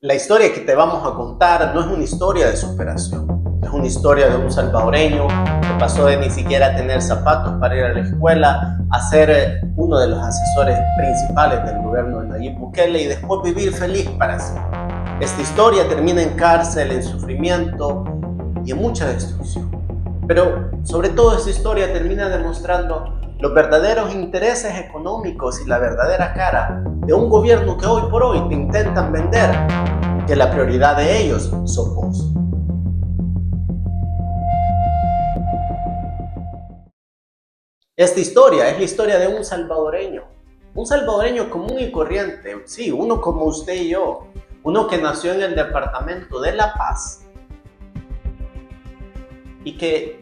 La historia que te vamos a contar no es una historia de superación, es una historia de un salvadoreño que pasó de ni siquiera tener zapatos para ir a la escuela a ser uno de los asesores principales del gobierno de Nayib Bukele y después vivir feliz para siempre. Esta historia termina en cárcel, en sufrimiento y en mucha destrucción. Pero sobre todo esta historia termina demostrando los verdaderos intereses económicos y la verdadera cara de un gobierno que hoy por hoy te intentan vender que la prioridad de ellos sos vos. Esta historia es la historia de un salvadoreño común y corriente, sí, uno como usted y yo, uno que nació en el departamento de La Paz y que,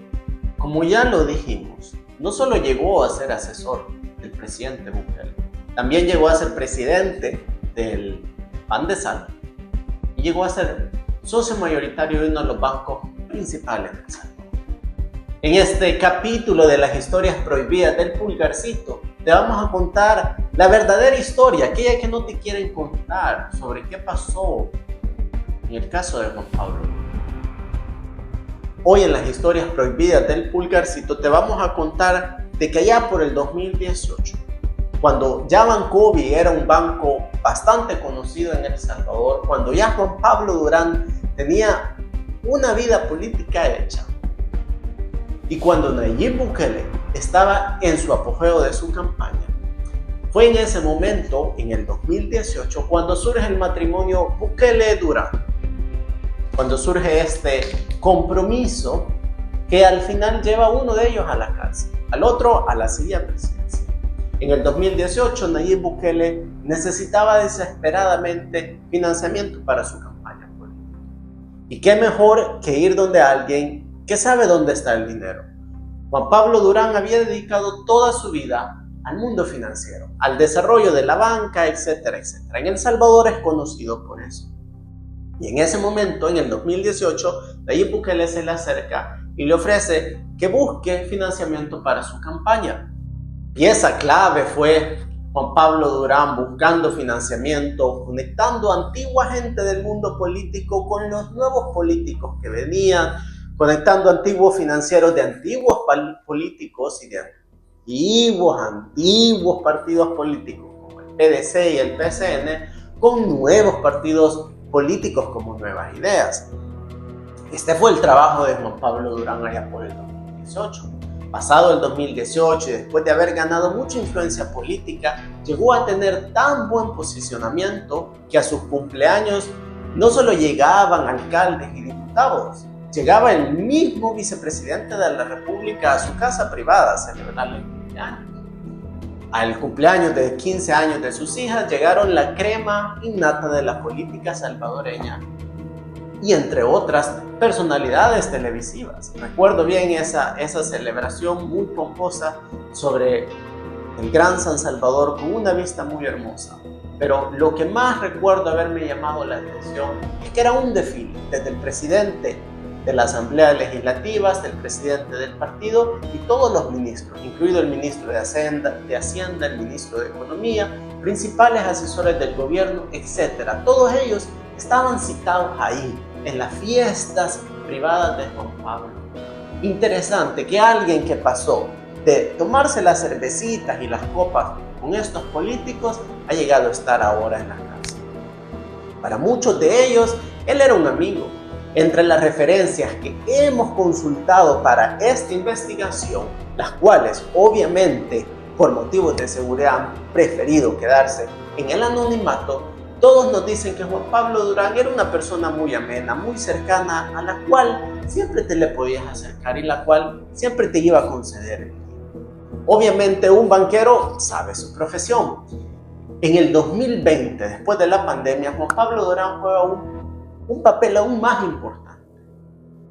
como ya lo dijimos, no solo llegó a ser asesor del presidente Bukele, también llegó a ser presidente del Pan de Sal y llegó a ser socio mayoritario de uno de los bancos principales de El Salvador. En este capítulo de las historias prohibidas del Pulgarcito, te vamos a contar la verdadera historia, aquella que no te quieren contar, sobre qué pasó en el caso de Juan Pablo. Hoy en las historias prohibidas del Pulgarcito te vamos a contar de que allá por el 2018, cuando ya Bancovi era un banco bastante conocido en El Salvador, cuando ya Juan Pablo Durán tenía una vida política hecha, y cuando Nayib Bukele estaba en su apogeo de su campaña, fue en ese momento, en el 2018, cuando surge el matrimonio Bukele-Durán, cuando surge este compromiso que al final lleva a uno de ellos a la cárcel, al otro a la silla presidencial. En el 2018, Nayib Bukele necesitaba desesperadamente financiamiento para su campaña política. ¿Y qué mejor que ir donde alguien que sabe dónde está el dinero? Juan Pablo Durán había dedicado toda su vida al mundo financiero, al desarrollo de la banca, etcétera, etcétera. En El Salvador es conocido por eso. Y en ese momento, en el 2018, Nayib Bukele se le acerca y le ofrece que busque financiamiento para su campaña. Pieza clave fue Juan Pablo Durán buscando financiamiento, conectando a antigua gente del mundo político con los nuevos políticos que venían, conectando antiguos financieros de antiguos políticos y de antiguos partidos políticos como el PDC y el PCN con nuevos partidos políticos como Nuevas Ideas. Este fue el trabajo de Juan Pablo Durán allá por el 2018. Pasado el 2018 y después de haber ganado mucha influencia política, llegó a tener tan buen posicionamiento que a sus cumpleaños no solo llegaban alcaldes y diputados, llegaba el mismo vicepresidente de la República a su casa privada a celebrarle el cumpleaños. Al cumpleaños de 15 años de sus hijas llegaron la crema innata de la política salvadoreña y entre otras personalidades televisivas. Recuerdo bien esa celebración muy pomposa sobre el Gran San Salvador con una vista muy hermosa. Pero lo que más recuerdo haberme llamado la atención es que era un desfile desde el presidente de la Asamblea Legislativa, del presidente del partido y todos los ministros, incluido el ministro de Hacienda, el ministro de Economía, principales asesores del gobierno, etc. Todos ellos estaban citados ahí, en las fiestas privadas de Juan Pablo. Interesante que alguien que pasó de tomarse las cervecitas y las copas con estos políticos ha llegado a estar ahora en la cárcel. Para muchos de ellos, él era un amigo. Entre las referencias que hemos consultado para esta investigación, las cuales obviamente por motivos de seguridad han preferido quedarse en el anonimato, todos nos dicen que Juan Pablo Durán era una persona muy amena, muy cercana, a la cual siempre te le podías acercar y la cual siempre te iba a conceder el tiempo. Obviamente un banquero sabe su profesión. En el 2020, después de la pandemia, Juan Pablo Durán juega un papel aún más importante.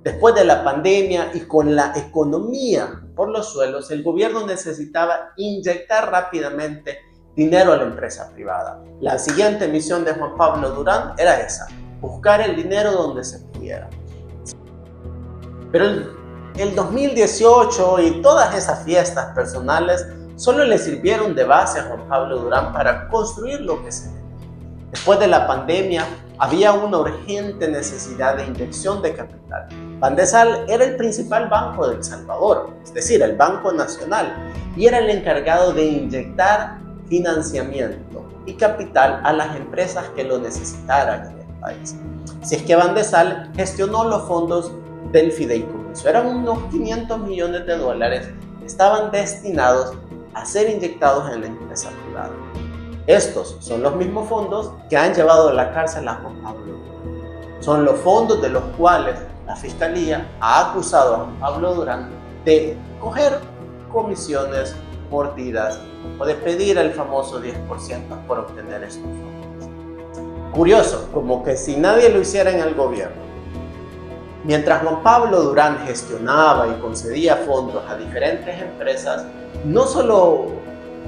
Después de la pandemia y con la economía por los suelos, el gobierno necesitaba inyectar rápidamente dinero a la empresa privada. La siguiente misión de Juan Pablo Durán era esa, buscar el dinero donde se pudiera. Pero el 2018 y todas esas fiestas personales solo le sirvieron de base a Juan Pablo Durán para construir lo que se venía. Después de la pandemia, Había una urgente necesidad de inyección de capital. Bandesal era el principal banco de El Salvador, es decir, el Banco Nacional, y era el encargado de inyectar financiamiento y capital a las empresas que lo necesitaran en el país. Si es que Bandesal gestionó los fondos del fideicomiso, eran unos 500 millones de dólares que estaban destinados a ser inyectados en la empresa privada. Estos son los mismos fondos que han llevado a la cárcel a Juan Pablo Durán. Son los fondos de los cuales la Fiscalía ha acusado a Juan Pablo Durán de coger comisiones mordidas o de pedir el famoso 10% por obtener estos fondos. Curioso, como que si nadie lo hiciera en el gobierno. Mientras Juan Pablo Durán gestionaba y concedía fondos a diferentes empresas, no solo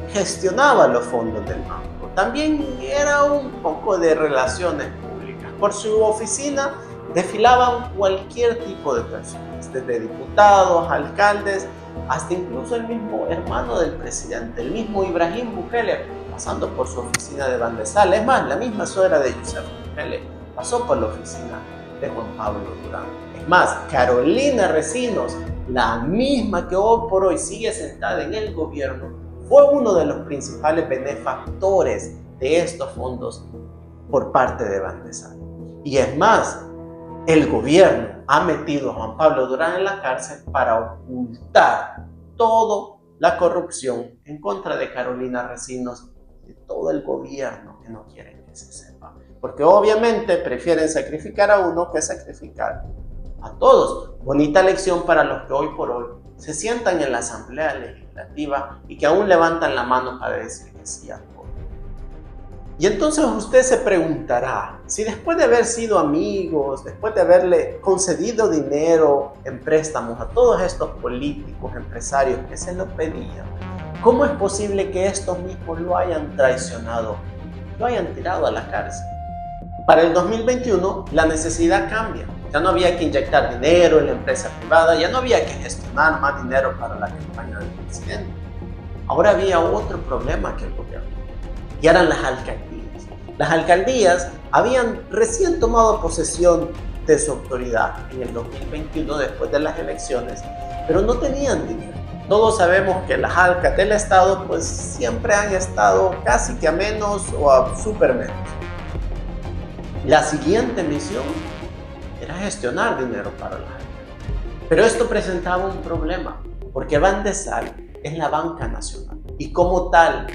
gestionaba los fondos del banco, también era un poco de relaciones públicas. Por su oficina desfilaban cualquier tipo de personas, desde diputados, alcaldes, hasta incluso el mismo hermano del presidente, el mismo Ibrahim Bukele, pasando por su oficina de Bandesal. Es más, la misma suegra de Yusef Bukele pasó por la oficina de Juan Pablo Durán. Es más, Carolina Recinos, la misma que hoy por hoy sigue sentada en el gobierno, fue uno de los principales benefactores de estos fondos por parte de Bandesal. Y es más, el gobierno ha metido a Juan Pablo Durán en la cárcel para ocultar toda la corrupción en contra de Carolina Recinos y de todo el gobierno, que no quieren que se sepa. Porque obviamente prefieren sacrificar a uno que sacrificar a todos. Bonita lección para los que hoy por hoy se sientan en la Asamblea Legislativa y que aún levantan la mano para decir que sí a todo. Y entonces usted se preguntará, si después de haber sido amigos, después de haberle concedido dinero en préstamos a todos estos políticos, empresarios que se lo pedían, ¿cómo es posible que estos mismos lo hayan traicionado, lo hayan tirado a la cárcel? Para el 2021 la necesidad cambia. Ya no había que inyectar dinero en la empresa privada, ya no había que gestionar más dinero para la campaña del presidente. Ahora había otro problema que el gobierno, y eran las alcaldías. Las alcaldías habían recién tomado posesión de su autoridad en el 2021 después de las elecciones, pero no tenían dinero. Todos sabemos que las alcaldías del estado pues siempre han estado casi que a menos o a súper menos. La siguiente misión era gestionar dinero para la alcaldía. Pero esto presentaba un problema, porque Bandesal es la banca nacional y como tal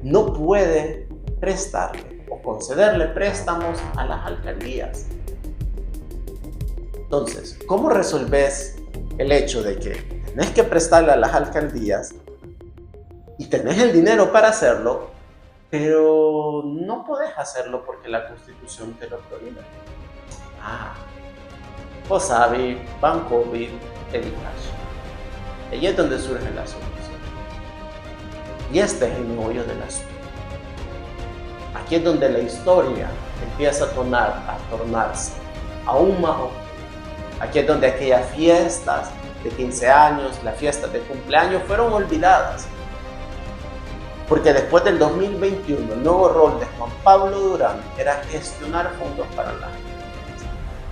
no puede prestarle o concederle préstamos a las alcaldías. Entonces, ¿cómo resolves el hecho de que tenés que prestarle a las alcaldías y tenés el dinero para hacerlo, pero no podés hacerlo porque la Constitución te lo prohíbe? Fosavi, Bancovi, Edicash. Ahí es donde surge la solución. Y este es el meollo del asunto. Aquí es donde la historia empieza a tornarse aún más oscura. Aquí es donde aquellas fiestas de 15 años, las fiestas de cumpleaños fueron olvidadas. Porque después del 2021, el nuevo rol de Juan Pablo Durán era gestionar fondos para las alcaldías.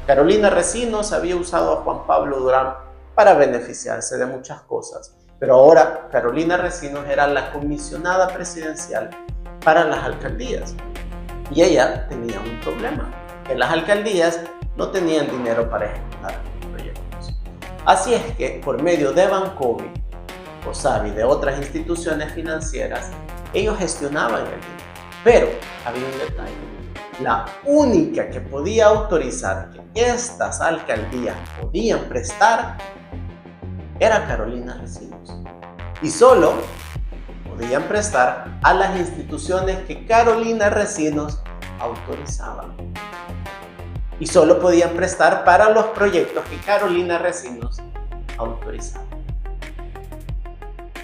Carolina Recinos había usado a Juan Pablo Durán para beneficiarse de muchas cosas. Pero ahora Carolina Recinos era la comisionada presidencial para las alcaldías. Y ella tenía un problema, que las alcaldías no tenían dinero para ejecutar proyectos. Así es que por medio de Bancovi, Fosavi y de otras instituciones financieras, ellos gestionaban el dinero. Pero había un detalle. La única que podía autorizar que estas alcaldías podían prestar era Carolina Recinos. Y solo podían prestar a las instituciones que Carolina Recinos autorizaba. Y solo podían prestar para los proyectos que Carolina Recinos autorizaba.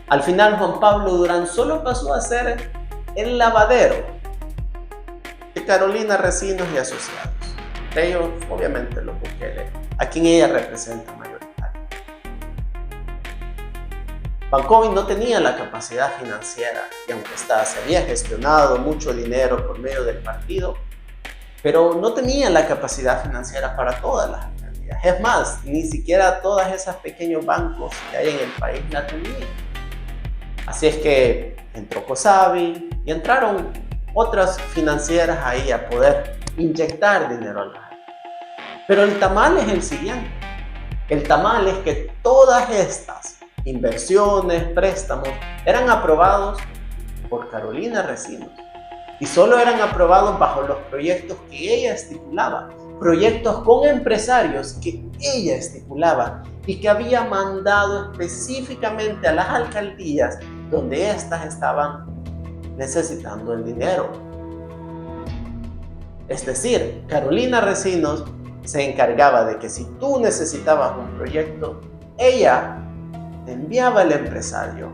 Al final Juan Pablo Durán solo pasó a ser el lavadero de Carolina Recinos y asociados. De ellos, obviamente, los Bukele, a quien ella representa mayoritariamente. Bancovi no tenía la capacidad financiera y aunque se había gestionado mucho dinero por medio del partido, pero no tenía la capacidad financiera para todas las alcaldías. Es más, ni siquiera todas esas pequeños bancos que hay en el país la tenían. Así es que entró COSAVI y entraron otras financieras ahí a poder inyectar dinero a la gente. Pero el tamal es el siguiente. El tamal es que todas estas inversiones, préstamos, eran aprobados por Carolina Recinos. Y solo eran aprobados bajo los proyectos que ella estipulaba. Proyectos con empresarios que ella estipulaba y que había mandado específicamente a las alcaldías donde éstas estaban necesitando el dinero. Es decir, Carolina Recinos se encargaba de que si tú necesitabas un proyecto, ella te enviaba al empresario.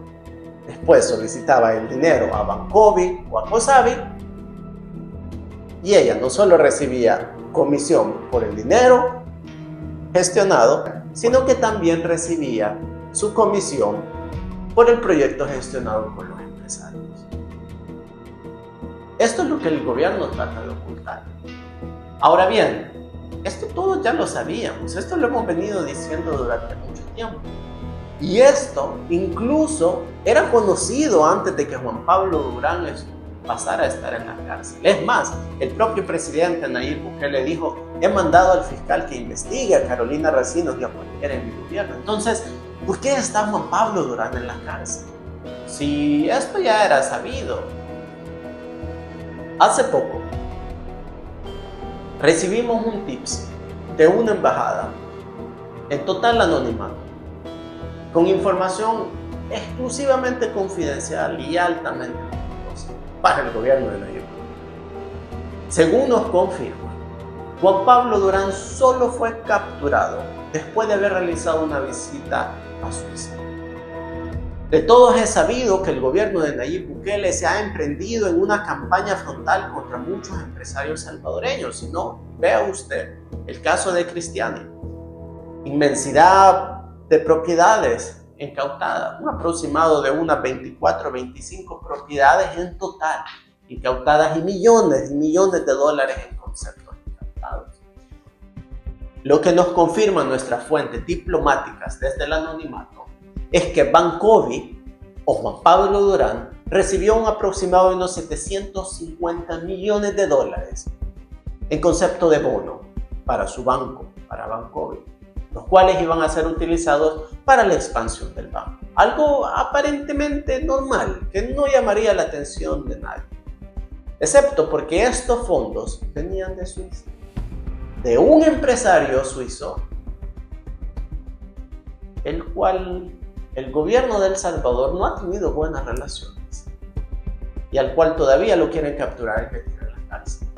Después solicitaba el dinero a Bancovi o a COSAVI y ella no solo recibía comisión por el dinero gestionado, sino que también recibía su comisión por el proyecto gestionado por los empresarios. Esto es lo que el gobierno trata de ocultar. Ahora bien, esto todo ya lo sabíamos, esto lo hemos venido diciendo durante mucho tiempo. Y esto incluso era conocido antes de que Juan Pablo Durán pasara a estar en la cárcel. Es más, el propio presidente Nayib Bukele dijo: he mandado al fiscal que investigue a Carolina Recinos y a cualquiera en mi gobierno. Entonces, ¿por qué está Juan Pablo Durán en la cárcel? Si esto ya era sabido. Hace poco recibimos un tips de una embajada en total anonimato, con información exclusivamente confidencial y altamente peligrosa para el gobierno de Nayib. Según nos confirma, Juan Pablo Durán solo fue capturado después de haber realizado una visita a Suiza. De todos es sabido que el gobierno de Nayib Bukele se ha emprendido en una campaña frontal contra muchos empresarios salvadoreños. Si no, vea usted el caso de Cristiani. Inmensidad de propiedades incautadas, un aproximado de unas 24 o 25 propiedades en total incautadas y millones de dólares en conceptos incautados. Lo que nos confirman nuestras fuentes diplomáticas desde el anonimato es que Bancovi o Juan Pablo Durán recibió un aproximado de unos 750 millones de dólares en concepto de bono para su banco, para Bancovi, los cuales iban a ser utilizados para la expansión del banco. Algo aparentemente normal, que no llamaría la atención de nadie, excepto porque estos fondos venían de Suiza, de un empresario suizo, el cual el gobierno de El Salvador no ha tenido buenas relaciones y al cual todavía lo quieren capturar y meter en la cárcel.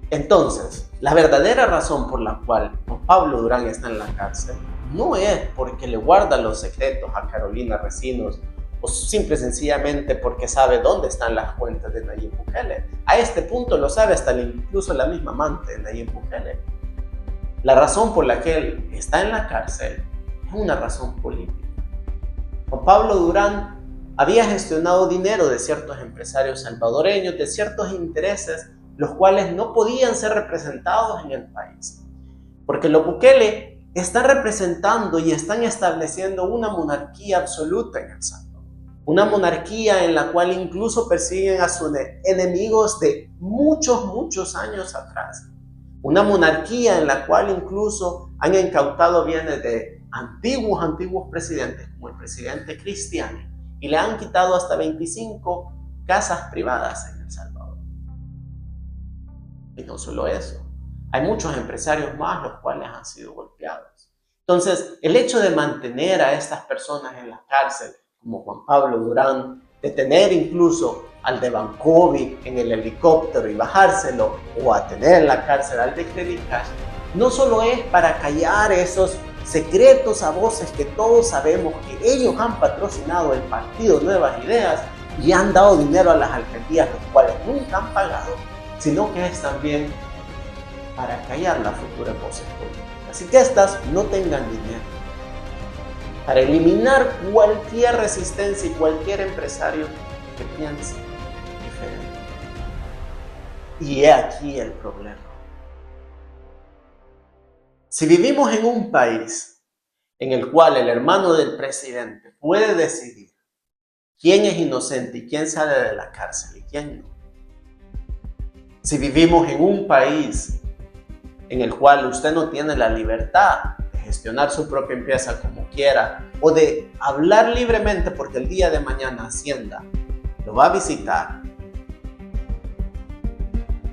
Entonces, la verdadera razón por la cual Juan Pablo Durán está en la cárcel no es porque le guarda los secretos a Carolina Recinos o simple y sencillamente porque sabe dónde están las cuentas de Nayib Bukele. A este punto lo sabe hasta incluso la misma amante de Nayib Bukele. La razón por la que él está en la cárcel es una razón política. Juan Pablo Durán había gestionado dinero de ciertos empresarios salvadoreños, de ciertos intereses, los cuales no podían ser representados en el país. Porque los Bukele están representando y están estableciendo una monarquía absoluta en El Salvador. Una monarquía en la cual incluso persiguen a sus enemigos de muchos años atrás. Una monarquía en la cual incluso han incautado bienes de antiguos presidentes, como el presidente Cristiani, y le han quitado hasta 25 casas privadas en El Salvador. Y no solo eso, hay muchos empresarios más los cuales han sido golpeados. Entonces, el hecho de mantener a estas personas en la cárcel, como Juan Pablo Durán, de tener incluso al de Bancovi en el helicóptero y bajárselo, o a tener en la cárcel al de Credit Cash, no solo es para callar esos secretos a voces que todos sabemos que ellos han patrocinado el partido Nuevas Ideas y han dado dinero a las alcaldías, los cuales nunca han pagado, sino que es también para callar las futuras voces políticas. Así que estas no tengan dinero. Para eliminar cualquier resistencia y cualquier empresario que piense diferente. Y he aquí el problema. Si vivimos en un país en el cual el hermano del presidente puede decidir quién es inocente y quién sale de la cárcel y quién no. Si vivimos en un país en el cual usted no tiene la libertad de gestionar su propia empresa como quiera o de hablar libremente porque el día de mañana Hacienda lo va a visitar,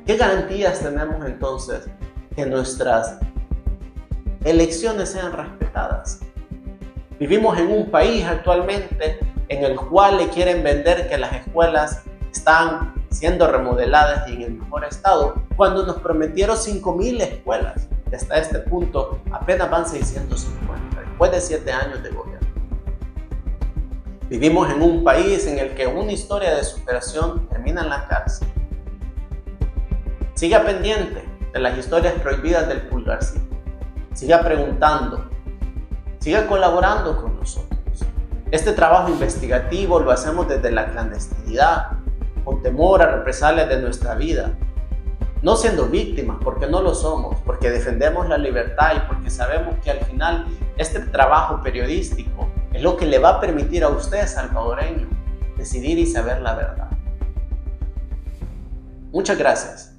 ¿qué garantías tenemos entonces que nuestras elecciones sean respetadas? Vivimos en un país actualmente en el cual le quieren vender que las escuelas están siendo remodeladas y en el mejor estado, cuando nos prometieron 5,000 escuelas. Y hasta este punto apenas van 650, después de 7 años de gobierno. Vivimos en un país en el que una historia de superación termina en la cárcel. Siga pendiente de las historias prohibidas del Pulgarcito. Siga preguntando. Siga colaborando con nosotros. Este trabajo investigativo lo hacemos desde la clandestinidad, con temor a represalias de nuestra vida. No siendo víctimas, porque no lo somos, porque defendemos la libertad y porque sabemos que al final este trabajo periodístico es lo que le va a permitir a usted, salvadoreño, decidir y saber la verdad. Muchas gracias.